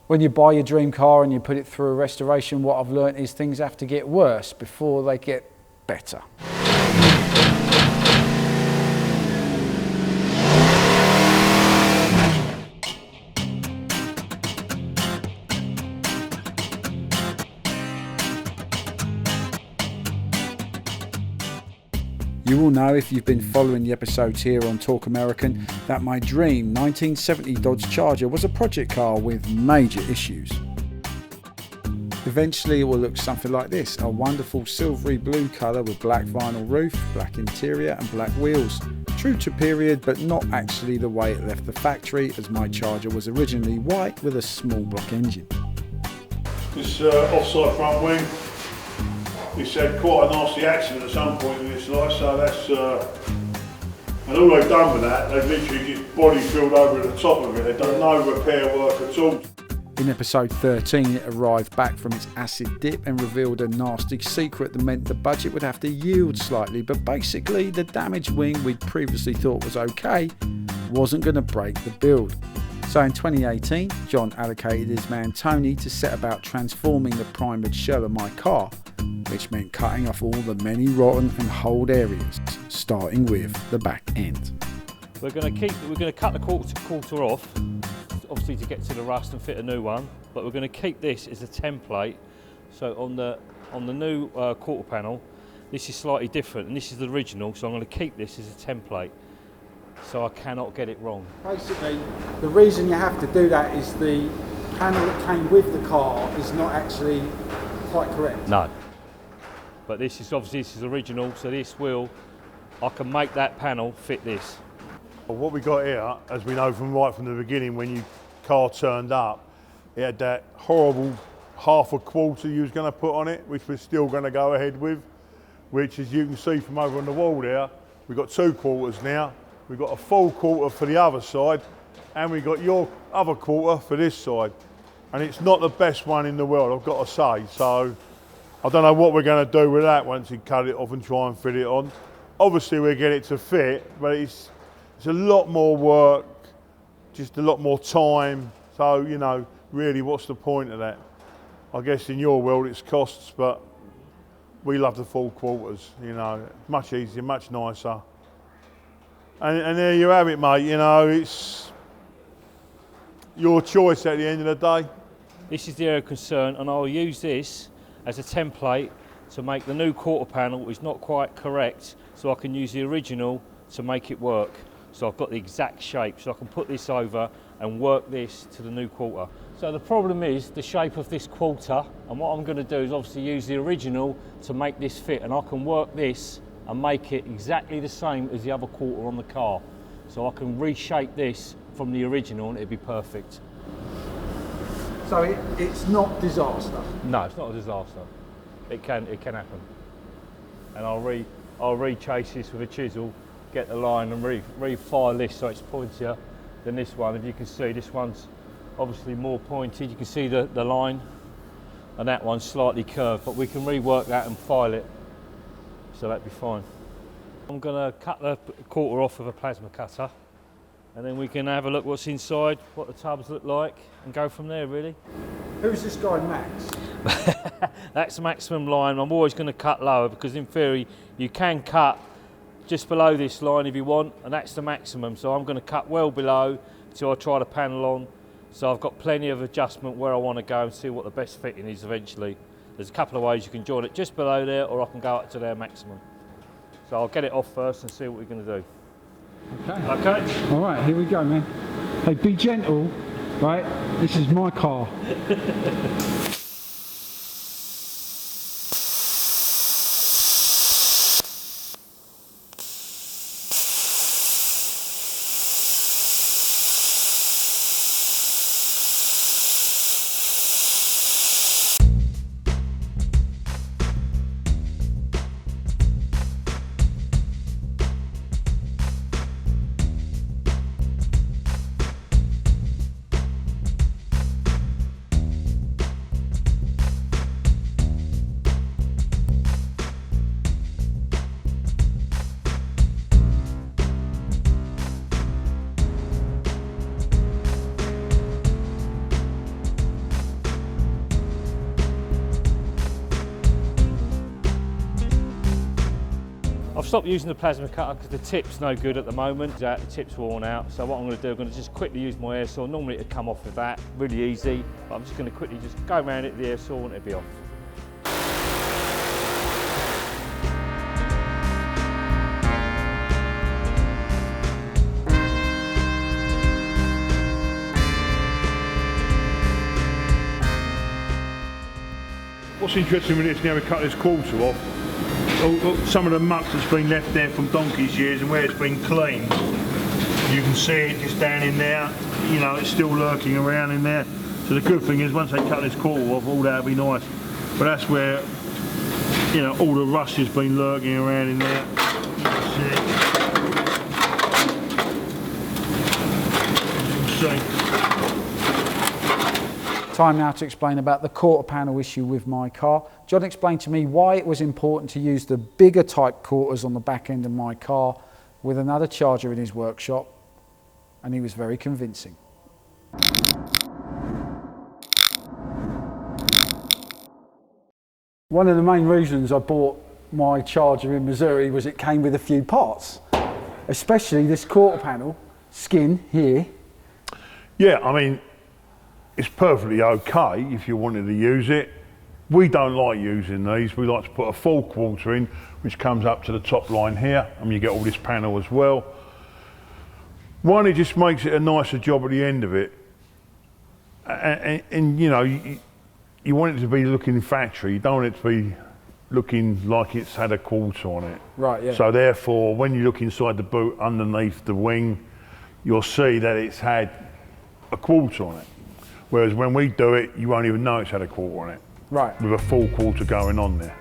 When you buy your dream car and you put it through a restoration, what I've learnt is things have to get worse before they get better. You will know if you've been following the episodes here on Talk American that my dream 1970 Dodge Charger was a project car with major issues. Eventually it will look something like this, a wonderful silvery blue colour with black vinyl roof, black interior and black wheels. True to period, but not actually the way it left the factory, as my Charger was originally white with a small block engine. This offside front wing, it's had quite a nasty accident at some point in its life, so that's, and all they've done with that, they've literally just body filled over at the top of it. They've done no repair work at all. In episode 13 it arrived back from its acid dip and revealed a nasty secret that meant the budget would have to yield slightly, but basically the damaged wing we'd previously thought was okay wasn't going to break the build. So in 2018 John allocated his man Tony to set about transforming the primed shell of my car, which meant cutting off all the many rotten and holed areas, starting with the back end. We're going to cut the quarter off, obviously to get to the rust and fit a new one, but we're going to keep this as a template. So on the new quarter panel, this is slightly different, and this is the original, so I'm going to keep this as a template, so I cannot get it wrong. Basically, the reason you have to do that is the panel that came with the car is not actually quite correct. No. But this is original, so this I can make that panel fit this. Well, what we got here, as we know right from the beginning, when your car turned up, it had that horrible half a quarter you was going to put on it, which we're still going to go ahead with, which, as you can see from over on the wall there, we've got 2 quarters now. We've got a full quarter for the other side, and we've got your other quarter for this side. And it's not the best one in the world, I've got to say. So I don't know what we're going to do with that once you cut it off and try and fit it on. Obviously we'll get it to fit, but it's a lot more work, just a lot more time. So, you know, really what's the point of that? I guess in your world it's costs, but we love the full quarters, you know, much easier, much nicer. And there you have it, mate, you know, it's your choice at the end of the day. This is the area of concern, and I'll use this as a template to make the new quarter panel, which is not quite correct, so I can use the original to make it work. So I've got the exact shape, so I can put this over and work this to the new quarter. So the problem is the shape of this quarter, and what I'm going to do is obviously use the original to make this fit, and I can work this and make it exactly the same as the other quarter on the car. So I can reshape this from the original and it'll be perfect. So it's not disaster? No, it's not a disaster. It can happen. And I'll re-chase this with a chisel, get the line and refile this so it's pointier than this one. If you can see, this one's obviously more pointed. You can see the line, and that one's slightly curved, but we can rework that and file it, so that'd be fine. I'm going to cut the quarter off with a plasma cutter, and then we can have a look what's inside, what the tubs look like, and go from there, really. Who's this guy, Max? That's the maximum line. I'm always going to cut lower, because in theory you can cut just below this line if you want, and that's the maximum. So I'm going to cut well below until I try the panel on, so I've got plenty of adjustment where I want to go and see what the best fitting is eventually. There's a couple of ways you can join it just below there, or I can go up to their maximum. So I'll get it off first and see what we're going to do. Okay. Okay. All right, here we go, man. Hey, be gentle, right? This is my car. I've stopped using the plasma cutter because the tip's no good at the moment. The tip's worn out. So what I'm going to do, I'm going to just quickly use my air saw. Normally it'd come off with that, really easy. But I'm just going to quickly just go around it with the air saw and it'll be off. What's interesting with this now, we cut this quarter off, some of the muck that's been left there from donkey's years and where it's been cleaned, you can see it just down in there, you know, it's still lurking around in there. So the good thing is once they cut this quarter off, all that'll be nice. But that's where, you know, all the rust has been lurking around in there. You can see it. You can see. Time now to explain about the quarter panel issue with my car. John explained to me why it was important to use the bigger type quarters on the back end of my car with another charger in his workshop, and he was very convincing. One of the main reasons I bought my charger in Missouri was it came with a few parts, especially this quarter panel skin here. Yeah, I mean, it's perfectly okay if you wanted to use it. We don't like using these. We like to put a full quarter in, which comes up to the top line here, and you get all this panel as well. One, it just makes it a nicer job at the end of it. And you know, you want it to be looking factory. You don't want it to be looking like it's had a quarter on it. Right, yeah. So therefore, when you look inside the boot underneath the wing, you'll see that it's had a quarter on it. Whereas when we do it, you won't even know it's had a quarter on it. Right. With a full quarter going on there.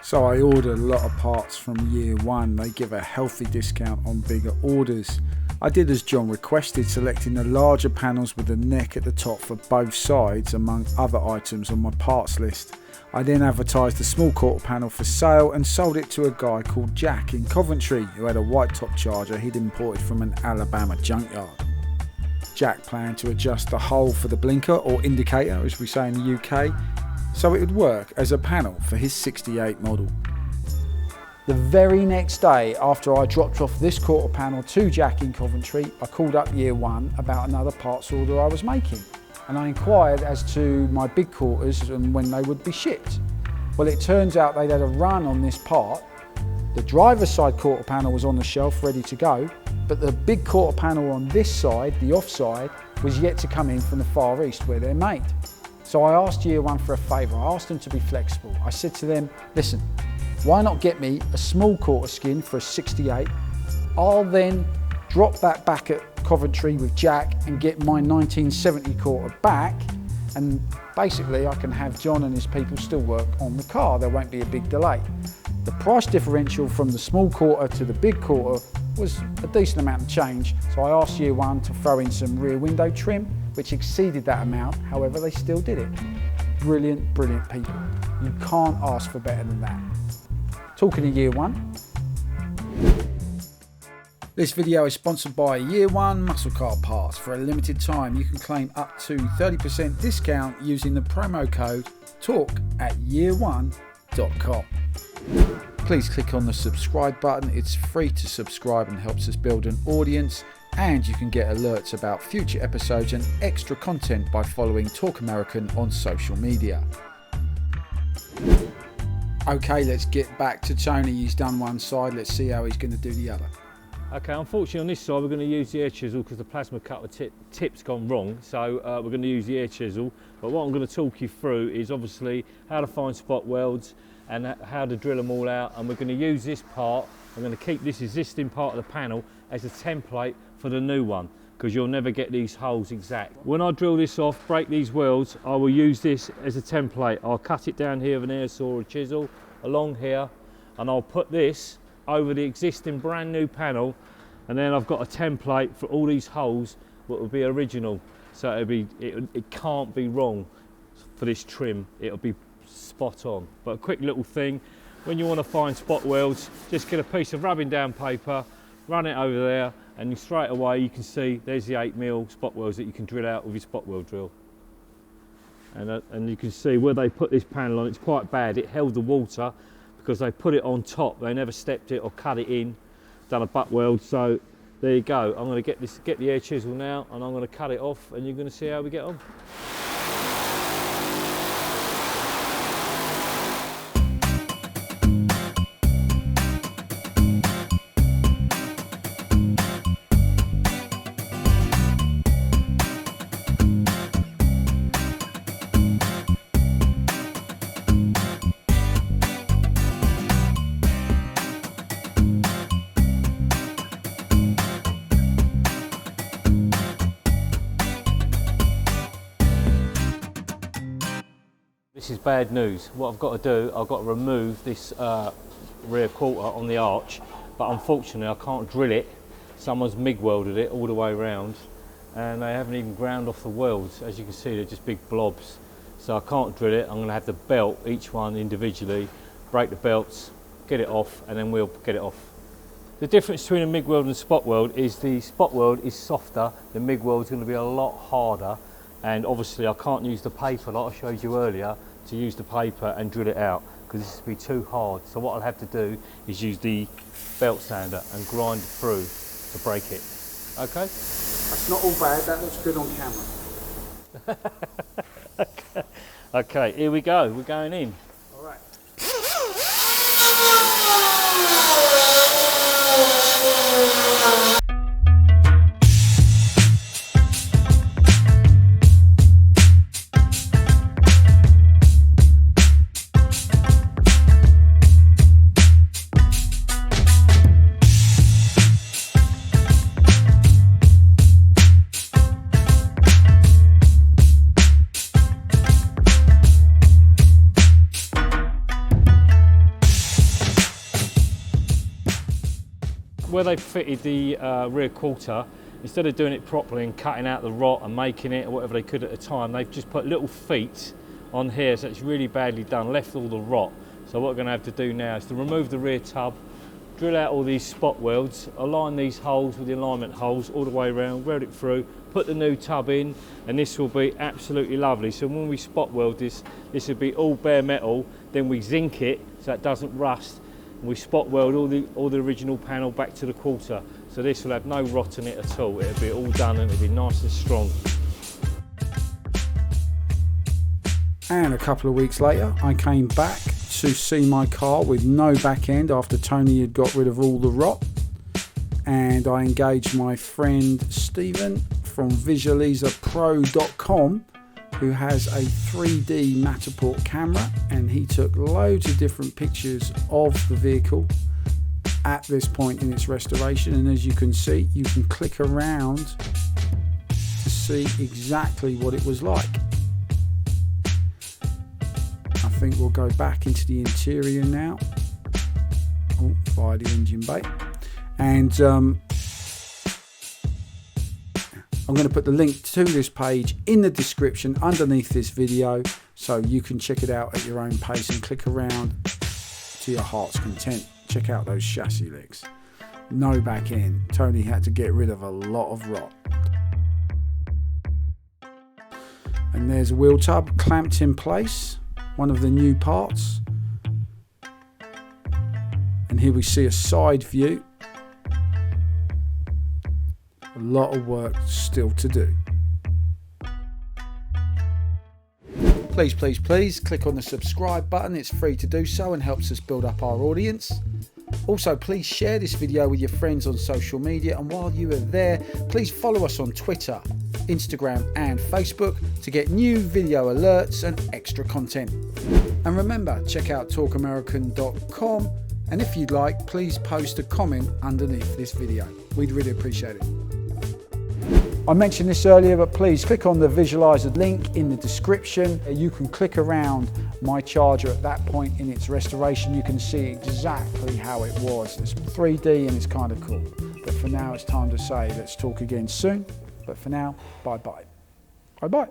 So I ordered a lot of parts from year one. They give a healthy discount on bigger orders. I did as John requested, selecting the larger panels with the neck at the top for both sides, among other items on my parts list. I then advertised the small quarter panel for sale and sold it to a guy called Jack in Coventry, who had a white top charger he'd imported from an Alabama junkyard. Jack planned to adjust the hole for the blinker, or indicator as we say in the UK, so it would work as a panel for his 68 model. The very next day after I dropped off this quarter panel to Jack in Coventry, I called up year one about another parts order I was making, and I inquired as to my big quarters and when they would be shipped. Well, it turns out they'd had a run on this part. The driver's side quarter panel was on the shelf ready to go, but the big quarter panel on this side, the off side, was yet to come in from the Far East where they're made. So I asked year one for a favour. I asked them to be flexible. I said to them, listen, why not get me a small quarter skin for a 68? I'll then drop that back at Coventry with Jack and get my 1970 quarter back, and basically I can have John and his people still work on the car. There won't be a big delay. The price differential from the small quarter to the big quarter was a decent amount of change, so I asked year one to throw in some rear window trim, which exceeded that amount. However, they still did it. Brilliant, brilliant people. You can't ask for better than that. Talking of year one, this video is sponsored by Year One Muscle Car Parts. For a limited time, you can claim up to 30% discount using the promo code TALK at year1.com. Please click on the subscribe button. It's free to subscribe and helps us build an audience, and you can get alerts about future episodes and extra content by following Talk American on social media. Okay, let's get back to Tony. He's done one side, let's see how he's going to do the other. Okay, unfortunately on this side we're going to use the air chisel because the plasma cutter tip's gone wrong, so we're going to use the air chisel. But what I'm going to talk you through is obviously how to find spot welds and how to drill them all out, and we're going to use this part. I'm going to keep this existing part of the panel as a template for the new one, because you'll never get these holes exact. When I drill this off, break these welds, I will use this as a template. I'll cut it down here with an air saw or a chisel along here, and I'll put this over the existing brand new panel, and then I've got a template for all these holes that will be original. So it can't be wrong for this trim. It'll be spot on. But a quick little thing, when you want to find spot welds, just get a piece of rubbing down paper, run it over there, and straight away you can see there's the 8mm spot welds that you can drill out with your spot weld drill. And you can see where they put this panel on, it's quite bad. It held the water because they put it on top. They never stepped it or cut it in, done a butt weld. So there you go. I'm going to get the air chisel now, and I'm going to cut it off, and you're going to see how we get on. This is bad news. What I've got to do, I've got to remove this rear quarter on the arch, but unfortunately I can't drill it. Someone's MIG welded it all the way around, and they haven't even ground off the welds. As you can see, they're just big blobs. So I can't drill it. I'm going to have to belt each one individually, break the belts, get it off, and then we'll get it off. The difference between a MIG weld and spot weld is the spot weld is softer, the MIG weld is going to be a lot harder, and obviously I can't use the paper like I showed you earlier to use the paper and drill it out, because this would be too hard. So what I'll have to do is use the belt sander and grind it through to break it. Okay? That's not all bad, that looks good on camera. Okay, here we go, we're going in. All right. Where they fitted the rear quarter, instead of doing it properly and cutting out the rot and making it or whatever they could at the time, they've just put little feet on here, so it's really badly done, left all the rot. So what we're going to have to do now is to remove the rear tub, drill out all these spot welds, align these holes with the alignment holes all the way around, weld it through, put the new tub in, and this will be absolutely lovely. So when we spot weld this will be all bare metal, then we zinc it so it doesn't rust. We spot weld all the original panel back to the quarter, so this will have no rot in it at all. It'll be all done and it'll be nice and strong. And a couple of weeks later I came back to see my car with no back end after Tony had got rid of all the rot, and I engaged my friend Stephen from visualizerpro.com, who has a 3D Matterport camera, and he took loads of different pictures of the vehicle at this point in its restoration. And as you can see, you can click around to see exactly what it was like. I think we'll go back into the interior now, via the engine bay, and I'm going to put the link to this page in the description underneath this video, so you can check it out at your own pace and click around to your heart's content. Check out those chassis legs. No back end. Tony had to get rid of a lot of rot. And there's a wheel tub clamped in place, one of the new parts. And here we see a side view. A lot of work still to do. Please click on the subscribe button. It's free to do so and helps us build up our audience. Also, please share this video with your friends on social media, and while you are there, please follow us on Twitter, Instagram and Facebook to get new video alerts and extra content. And remember, check out talkamerican.com, and if you'd like, please post a comment underneath this video. We'd really appreciate it. I mentioned this earlier, but please click on the visualizer link in the description. You can click around my Charger at that point in its restoration. You can see exactly how it was. It's 3D and it's kind of cool. But for now, it's time to say let's talk again soon. But for now, bye-bye. Bye-bye.